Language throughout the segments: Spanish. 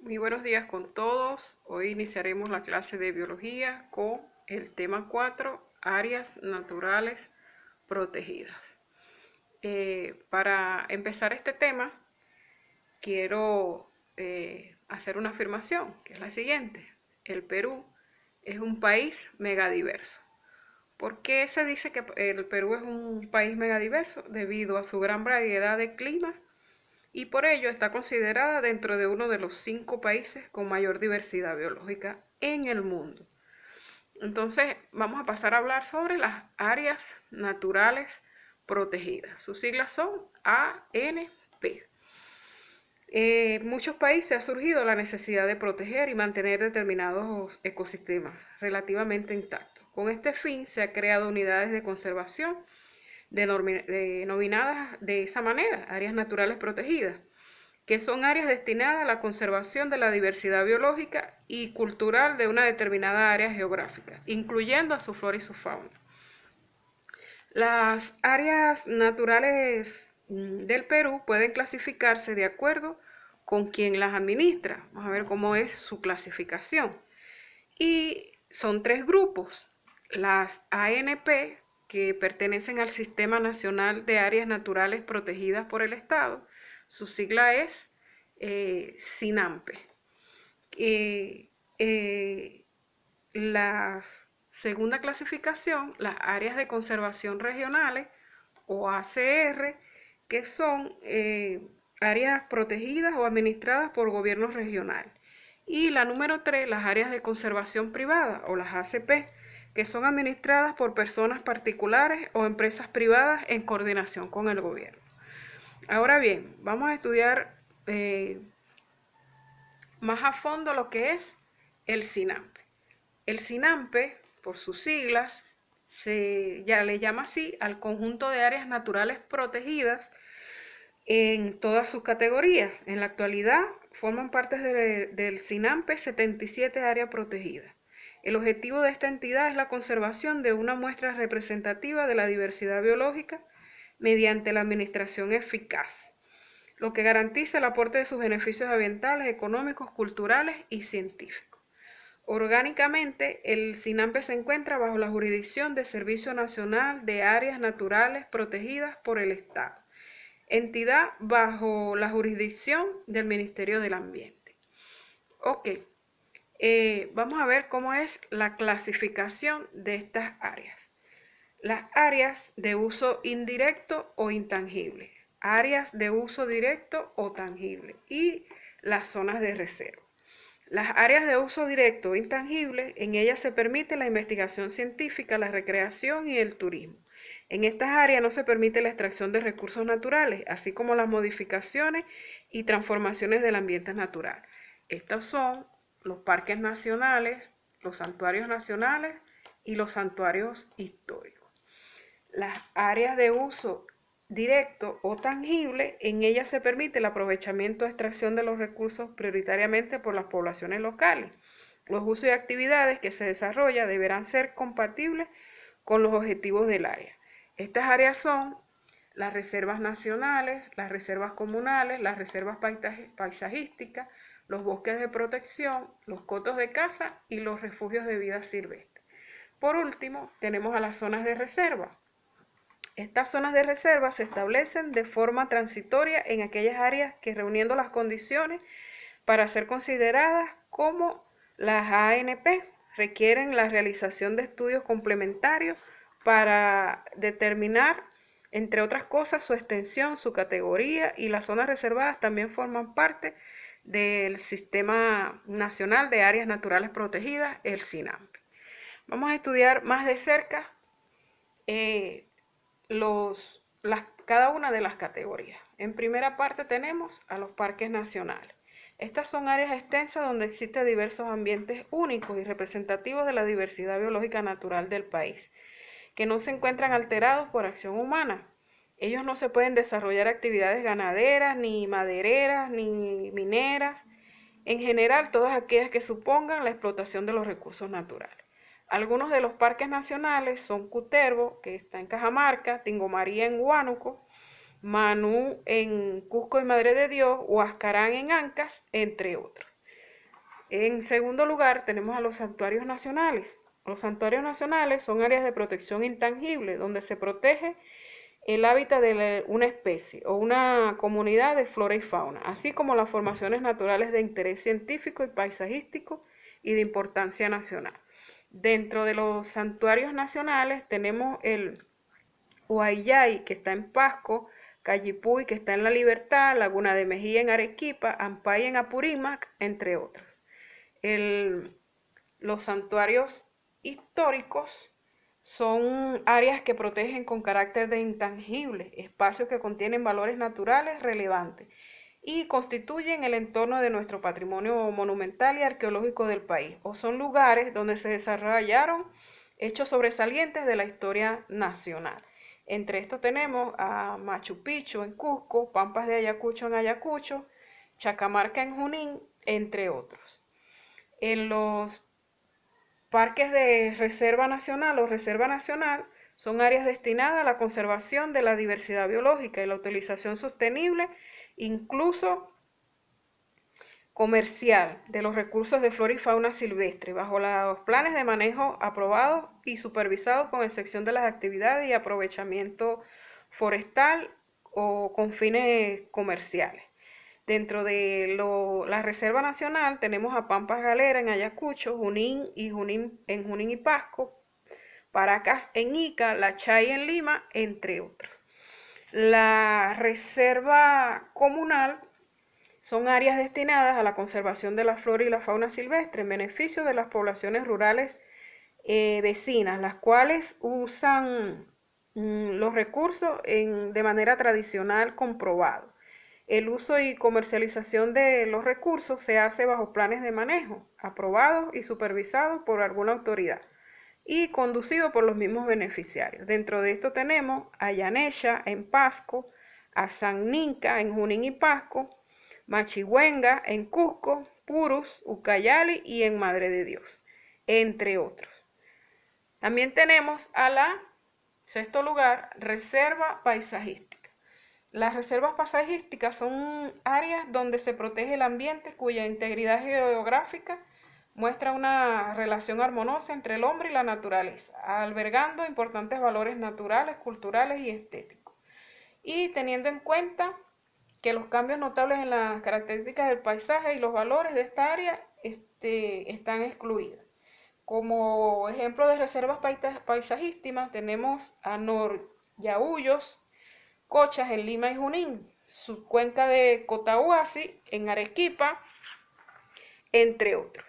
Muy buenos días con todos. Hoy iniciaremos la clase de biología con el tema 4, áreas naturales protegidas. Para empezar este tema, quiero hacer una afirmación, que es la siguiente. El Perú es un país megadiverso. ¿Por qué se dice que el Perú es un país megadiverso? Debido a su gran variedad de climas y por ello está considerada dentro de uno de los 5 países con mayor diversidad biológica en el mundo. Entonces vamos a pasar a hablar sobre las áreas naturales protegidas. Sus siglas son ANP. En muchos países ha surgido la necesidad de proteger y mantener determinados ecosistemas relativamente intactos. Con este fin se han creado unidades de conservación denominadas de esa manera, áreas naturales protegidas, que son áreas destinadas a la conservación de la diversidad biológica y cultural de una determinada área geográfica, incluyendo a su flora y su fauna. Las áreas naturales del Perú pueden clasificarse de acuerdo con quien las administra. Vamos a ver cómo es su clasificación. Y son 3 grupos. Las ANP, que pertenecen al Sistema Nacional de Áreas Naturales Protegidas por el Estado. Su sigla es SINAMPE. La segunda clasificación, las áreas de conservación regionales o ACR, que son áreas protegidas o administradas por gobiernos regionales. Y la número 3, las áreas de conservación privada o las ACP, que son administradas por personas particulares o empresas privadas en coordinación con el gobierno. Ahora bien, vamos a estudiar más a fondo lo que es el SINAMPE. El SINAMPE, por sus siglas, ya le llama así al conjunto de áreas naturales protegidas en todas sus categorías. En la actualidad forman parte del SINAMPE 77 áreas protegidas. El objetivo de esta entidad es la conservación de una muestra representativa de la diversidad biológica mediante la administración eficaz, lo que garantiza el aporte de sus beneficios ambientales, económicos, culturales y científicos. Orgánicamente, el SINAMPE se encuentra bajo la jurisdicción del Servicio Nacional de Áreas Naturales Protegidas por el Estado, entidad bajo la jurisdicción del Ministerio del Ambiente. Ok, vamos a ver cómo es la clasificación de estas áreas. Las áreas de uso indirecto o intangible, áreas de uso directo o tangible y las zonas de reserva. Las áreas de uso directo o intangible, en ellas se permite la investigación científica, la recreación y el turismo. En estas áreas no se permite la extracción de recursos naturales, así como las modificaciones y transformaciones del ambiente natural. Estos son los parques nacionales, los santuarios nacionales y los santuarios históricos. Las áreas de uso directo o tangible, en ellas se permite el aprovechamiento o extracción de los recursos prioritariamente por las poblaciones locales. Los usos y actividades que se desarrollan deberán ser compatibles con los objetivos del área. Estas áreas son las reservas nacionales, las reservas comunales, las reservas paisajísticas, los bosques de protección, los cotos de caza y los refugios de vida silvestre. Por último, tenemos a las zonas de reserva. Estas zonas de reserva se establecen de forma transitoria en aquellas áreas que, reuniendo las condiciones para ser consideradas como las ANP, requieren la realización de estudios complementarios para determinar, entre otras cosas, su extensión, su categoría, y las zonas reservadas también forman parte del Sistema Nacional de Áreas Naturales Protegidas, el SINAMPE. Vamos a estudiar más de cerca cada una de las categorías. En primera parte tenemos a los parques nacionales. Estas son áreas extensas donde existen diversos ambientes únicos y representativos de la diversidad biológica natural del país, que no se encuentran alterados por acción humana. Ellos no se pueden desarrollar actividades ganaderas, ni madereras, ni mineras, en general todas aquellas que supongan la explotación de los recursos naturales. Algunos de los parques nacionales son Cutervo, que está en Cajamarca, Tingomaría en Huánuco, Manú en Cusco y Madre de Dios, Huascarán en Ancas, entre otros. En segundo lugar, tenemos a los santuarios nacionales. Los santuarios nacionales son áreas de protección intangible donde se protege el hábitat de una especie o una comunidad de flora y fauna, así como las formaciones naturales de interés científico y paisajístico y de importancia nacional. Dentro de los santuarios nacionales tenemos el Huayllay, que está en Pasco, Callipuy, que está en La Libertad, Laguna de Mejía en Arequipa, Ampay en Apurímac, entre otros. Los santuarios históricos son áreas que protegen con carácter de intangible, espacios que contienen valores naturales relevantes y constituyen el entorno de nuestro patrimonio monumental y arqueológico del país, o son lugares donde se desarrollaron hechos sobresalientes de la historia nacional. Entre estos tenemos a Machu Picchu en Cusco, Pampas de Ayacucho en Ayacucho, Chacamarca en Junín, entre otros. En los parques de reserva nacional o reserva nacional son áreas destinadas a la conservación de la diversidad biológica y la utilización sostenible, incluso comercial, de los recursos de flora y fauna silvestre, bajo los planes de manejo aprobados y supervisados con excepción de las actividades y aprovechamiento forestal o con fines comerciales. Dentro de la Reserva Nacional tenemos a Pampas Galera en Ayacucho, Junín y Pasco, Paracas en Ica, La Chay en Lima, entre otros. La Reserva Comunal son áreas destinadas a la conservación de la flora y la fauna silvestre en beneficio de las poblaciones rurales vecinas, las cuales usan los recursos de manera tradicional comprobado. El uso y comercialización de los recursos se hace bajo planes de manejo, aprobados y supervisados por alguna autoridad y conducido por los mismos beneficiarios. Dentro de esto tenemos a Yanesha en Pasco, a San Ninca en Junín y Pasco, Machihuenga en Cusco, Purus, Ucayali y en Madre de Dios, entre otros. También tenemos a la, sexto lugar, Reserva Paisajística. Las reservas paisajísticas son áreas donde se protege el ambiente cuya integridad geográfica muestra una relación armoniosa entre el hombre y la naturaleza, albergando importantes valores naturales, culturales y estéticos. Y teniendo en cuenta que los cambios notables en las características del paisaje y los valores de esta área están excluidas. Como ejemplo de reservas paisajísticas tenemos a Noryauyos, Cochas en Lima y Junín, su cuenca de Cotahuasi en Arequipa, entre otros.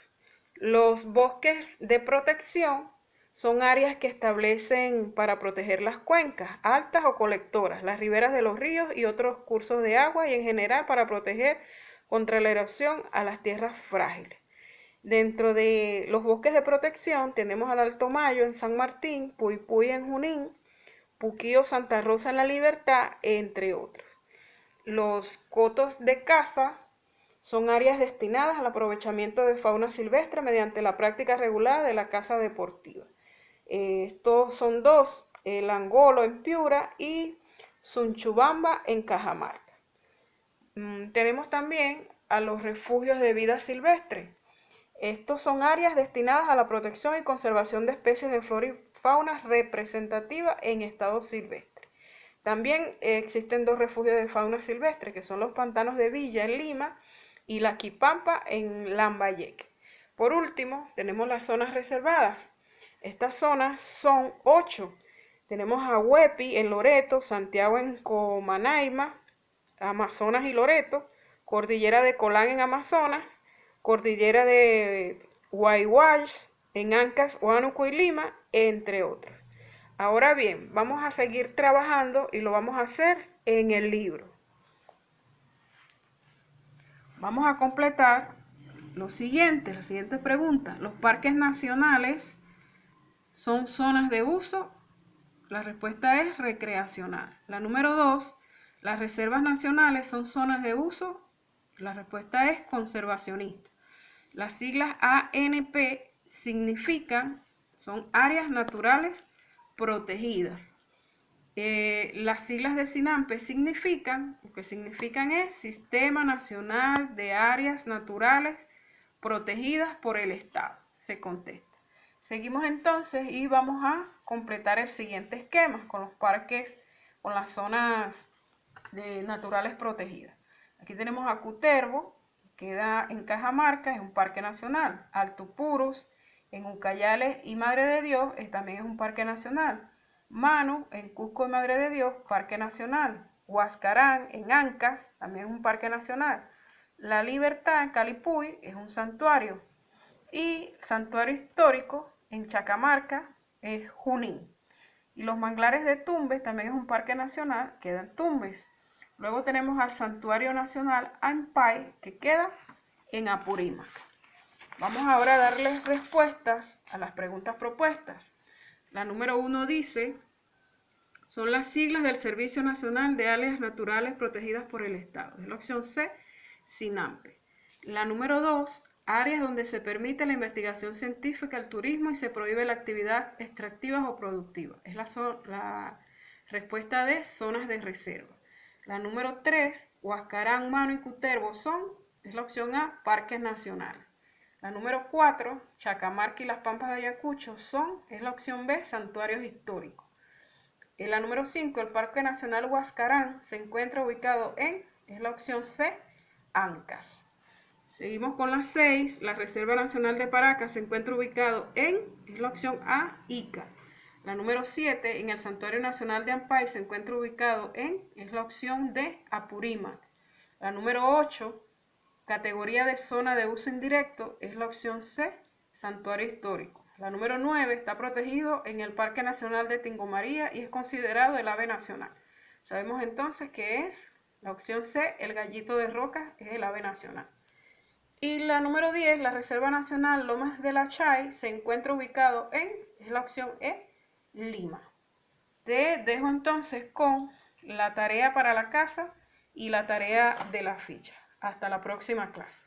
Los bosques de protección son áreas que establecen para proteger las cuencas altas o colectoras, las riberas de los ríos y otros cursos de agua y en general para proteger contra la erosión a las tierras frágiles. Dentro de los bosques de protección tenemos al Alto Mayo en San Martín, Puypuy en Junín, Puquío Santa Rosa en La Libertad, entre otros. Los cotos de caza son áreas destinadas al aprovechamiento de fauna silvestre mediante la práctica regular de la caza deportiva. Estos son dos, el Angolo en Piura y Sunchubamba en Cajamarca. Tenemos también a los refugios de vida silvestre. Estos son áreas destinadas a la protección y conservación de especies de flora y fauna representativa en estado silvestre. También existen dos refugios de fauna silvestre, que son los pantanos de Villa en Lima y la Quipampa en Lambayeque. Por último, tenemos las zonas reservadas. Estas zonas son 8. Tenemos a Huepi en Loreto, Santiago en Comanaima, Amazonas y Loreto, Cordillera de Colán en Amazonas, Cordillera de Huayhuash en Ancas, Huánuco y Lima, entre otros. Ahora bien, vamos a seguir trabajando y lo vamos a hacer en el libro. Vamos a completar las siguientes preguntas. ¿Los parques nacionales son zonas de uso? La respuesta es recreacional. La número 2, ¿las reservas nacionales son zonas de uso? La respuesta es conservacionista. Las siglas ANP son áreas naturales protegidas. Las siglas de SINAMPE lo que significan es Sistema Nacional de Áreas Naturales protegidas por el Estado, se contesta. Seguimos entonces y vamos a completar el siguiente esquema con los parques, con las zonas naturales protegidas. Aquí tenemos a Cutervo, queda en Cajamarca, es un parque nacional. Alto Purus, en Ucayales y Madre de Dios, también es un parque nacional. Manu, en Cusco y Madre de Dios, parque nacional. Huascarán, en Ancas, también es un parque nacional. La Libertad, en Calipuy, es un santuario. Y santuario histórico, en Chacamarca, es Junín. Y los manglares de Tumbes también es un parque nacional, queda en Tumbes. Luego tenemos al Santuario Nacional Ampay, que queda en Apurímac. Vamos ahora a darles respuestas a las preguntas propuestas. La número 1 dice, son las siglas del Servicio Nacional de Áreas Naturales Protegidas por el Estado. Es la opción C, SINAMPE. La número 2, áreas donde se permite la investigación científica, el turismo y se prohíbe la actividad extractiva o productiva. Es la respuesta de zonas de reserva. La número 3, Huascarán, Manu y Cutervo es la opción A, parques nacionales. La número 4, Chacamarca y las Pampas de Ayacucho es la opción B, santuarios históricos. En la número 5, el Parque Nacional Huascarán se encuentra ubicado es la opción C, Ancas. Seguimos con la 6, la Reserva Nacional de Paracas se encuentra ubicado es la opción A, Ica. La número 7, en el Santuario Nacional de Ampay se encuentra ubicado es la opción D, Apurímac. La número 8, categoría de zona de uso indirecto, es la opción C, santuario histórico. La número 9 está protegido en el Parque Nacional de Tingomaría y es considerado el ave nacional. Sabemos entonces que es la opción C, el gallito de roca, es el ave nacional. Y la número 10, la Reserva Nacional Lomas de la Chay, se encuentra ubicado es la opción E, Lima. Te dejo entonces con la tarea para la casa y la tarea de la ficha. Hasta la próxima clase.